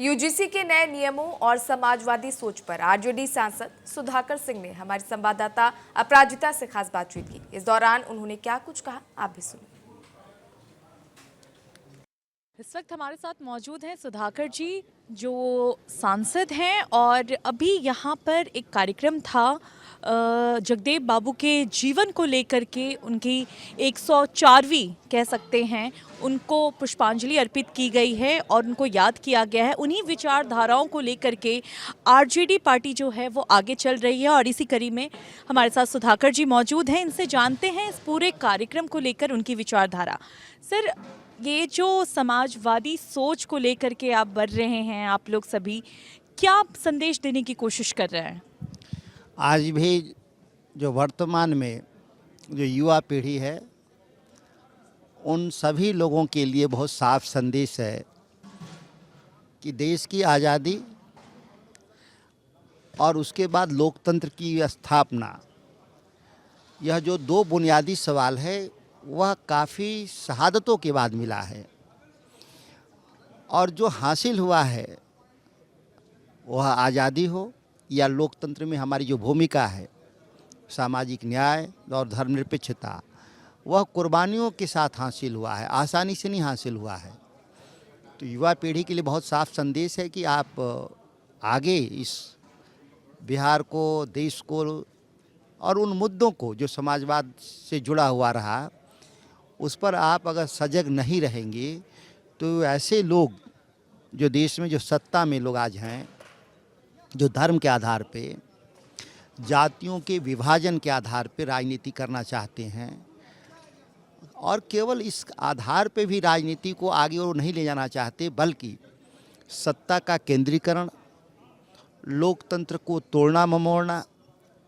UGC के नए नियमों और समाजवादी सोच पर आरजेडी सांसद सुधाकर सिंह ने हमारी संवाददाता अपराजिता से खास बातचीत की। इस दौरान उन्होंने क्या कुछ कहा, आप भी सुनिए। इस वक्त हमारे साथ मौजूद हैं सुधाकर जी, जो सांसद हैं और अभी यहाँ पर एक कार्यक्रम था जगदेव बाबू के जीवन को लेकर के, उनकी 104वीं कह सकते हैं, उनको पुष्पांजलि अर्पित की गई है और उनको याद किया गया है। उन्हीं विचारधाराओं को लेकर के आरजेडी पार्टी जो है वो आगे चल रही है और इसी कड़ी में हमारे साथ सुधाकर जी मौजूद हैं। इनसे जानते हैं इस पूरे कार्यक्रम को लेकर उनकी विचारधारा। सर, ये जो समाजवादी सोच को लेकर के आप बढ़ रहे हैं, आप लोग सभी क्या संदेश देने की कोशिश कर रहे हैं? आज भी जो वर्तमान में जो युवा पीढ़ी है, उन सभी लोगों के लिए बहुत साफ संदेश है कि देश की आज़ादी और उसके बाद लोकतंत्र की स्थापना, यह जो दो बुनियादी सवाल है वह काफ़ी शहादतों के बाद मिला है और जो हासिल हुआ है वह आज़ादी हो या लोकतंत्र में हमारी जो भूमिका है, सामाजिक न्याय और धर्मनिरपेक्षता, वह कुर्बानियों के साथ हासिल हुआ है, आसानी से नहीं हासिल हुआ है। तो युवा पीढ़ी के लिए बहुत साफ संदेश है कि आप आगे इस बिहार को, देश को और उन मुद्दों को जो समाजवाद से जुड़ा हुआ रहा, उस पर आप अगर सजग नहीं रहेंगे तो ऐसे लोग जो देश में जो सत्ता में लोग आज हैं, जो धर्म के आधार पे, जातियों के विभाजन के आधार पे राजनीति करना चाहते हैं और केवल इस आधार पे भी राजनीति को आगे और नहीं ले जाना चाहते, बल्कि सत्ता का केंद्रीकरण, लोकतंत्र को तोड़ना ममोड़ना,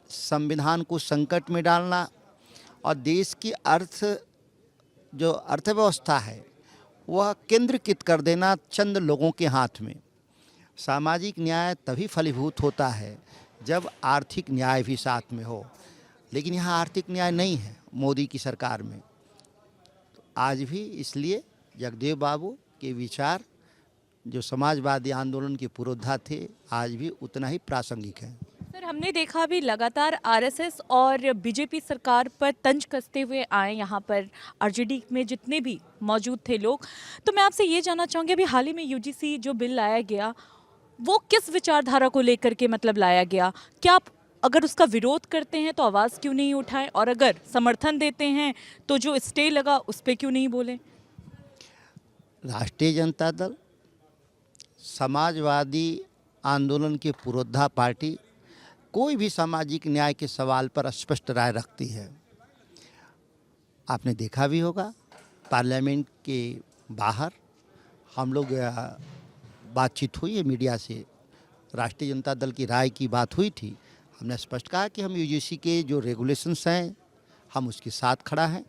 संविधान को संकट में डालना और देश की अर्थव्यवस्था है वह केंद्रीकृत कर देना चंद लोगों के हाथ में। सामाजिक न्याय तभी फलीभूत होता है जब आर्थिक न्याय भी साथ में हो, लेकिन यहाँ आर्थिक न्याय नहीं है मोदी की सरकार में। तो आज भी इसलिए जगदेव बाबू के विचार जो समाजवादी आंदोलन के पुरोधा थे, आज भी उतना ही प्रासंगिक है। सर, हमने देखा अभी लगातार आरएसएस और बीजेपी सरकार पर तंज कसते हुए आए यहाँ पर आरजेडी में जितने भी मौजूद थे लोग। तो मैं आपसे ये जानना चाहूँगी, अभी हाल ही में यूजीसी जो बिल लाया गया वो किस विचारधारा को लेकर के मतलब लाया गया? क्या आप अगर उसका विरोध करते हैं तो आवाज़ क्यों नहीं उठाएं, और अगर समर्थन देते हैं तो जो स्टे लगा उस पर क्यों नहीं बोले? राष्ट्रीय जनता दल समाजवादी आंदोलन के पुरोधा पार्टी कोई भी सामाजिक न्याय के सवाल पर स्पष्ट राय रखती है। आपने देखा भी होगा, पार्लियामेंट के बाहर हम लोग बातचीत हुई है मीडिया से, राष्ट्रीय जनता दल की राय की बात हुई थी। हमने स्पष्ट कहा कि हम यूजीसी के जो रेगुलेशंस हैं हम उसके साथ खड़ा हैं।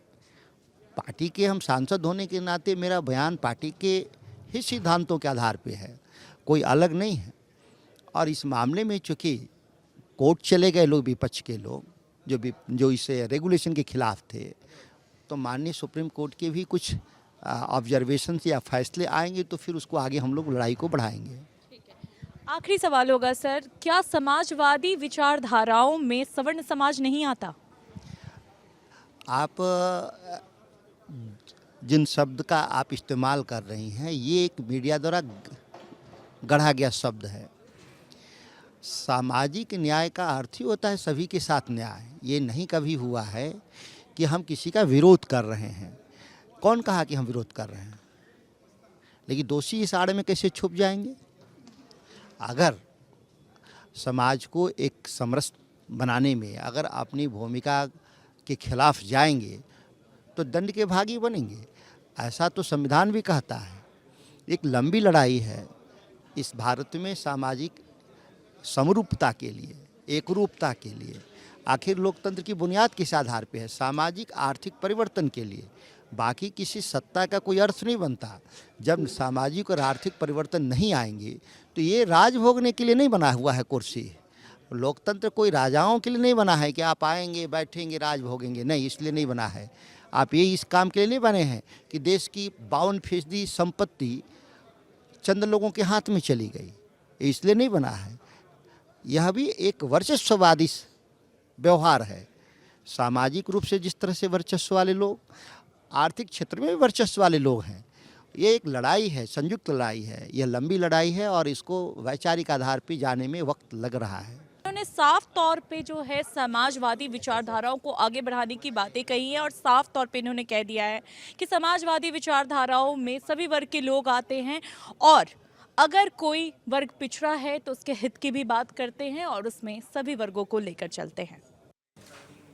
पार्टी के हम सांसद होने के नाते मेरा बयान पार्टी के ही सिद्धांतों के आधार पे है, कोई अलग नहीं है। और इस मामले में चूँकि कोर्ट चले गए लोग, विपक्ष के लोग जो इस रेगुलेशन के खिलाफ थे, तो माननीय सुप्रीम कोर्ट के भी कुछ ऑब्जर्वेशन या फैसले आएंगे तो फिर उसको आगे हम लोग लड़ाई को बढ़ाएंगे। आखिरी सवाल होगा सर, क्या समाजवादी विचारधाराओं में सवर्ण समाज नहीं आता? आप जिन शब्द का आप इस्तेमाल कर रही हैं, ये एक मीडिया द्वारा गढ़ा गया शब्द है। सामाजिक न्याय का अर्थ ही होता है सभी के साथ न्याय। ये नहीं कभी हुआ है कि हम किसी का विरोध कर रहे हैं। कौन कहा कि हम विरोध कर रहे हैं? लेकिन दोषी इस आड़ में कैसे छुप जाएंगे? अगर समाज को एक समरस बनाने में अगर अपनी भूमिका के खिलाफ जाएंगे तो दंड के भागी बनेंगे। ऐसा तो संविधान भी कहता है। एक लंबी लड़ाई है इस भारत में सामाजिक समरूपता के लिए, एकरूपता के लिए। आखिर लोकतंत्र की बुनियाद किस आधार पे है? सामाजिक आर्थिक परिवर्तन के लिए। बाकी किसी सत्ता का कोई अर्थ नहीं बनता। जब सामाजिक और आर्थिक परिवर्तन नहीं आएंगे तो ये राज भोगने के लिए नहीं बना हुआ है कुर्सी। लोकतंत्र कोई राजाओं के लिए नहीं बना है कि आप आएंगे, बैठेंगे, राज भोगेंगे। नहीं, इसलिए नहीं बना है। आप ये इस काम के लिए नहीं बने हैं कि देश की 52% संपत्ति चंद लोगों के हाथ में चली गई, इसलिए नहीं बना है। यह भी एक वर्चस्ववादी व्यवहार है। सामाजिक रूप से जिस तरह से वर्चस्व वाले लोग, आर्थिक क्षेत्र में भी वर्चस्व वाले लोग हैं। ये एक लड़ाई है, संयुक्त लड़ाई है, यह लंबी लड़ाई है और इसको वैचारिक आधार पर जाने में वक्त लग रहा है। उन्होंने साफ तौर पे जो है समाजवादी विचारधाराओं को आगे बढ़ाने की बातें कही हैं और साफ तौर पे इन्होंने कह दिया है कि समाजवादी विचारधाराओं में सभी वर्ग के लोग आते हैं और अगर कोई वर्ग पिछड़ा है तो उसके हित की भी बात करते हैं और उसमें सभी वर्गों को लेकर चलते हैं।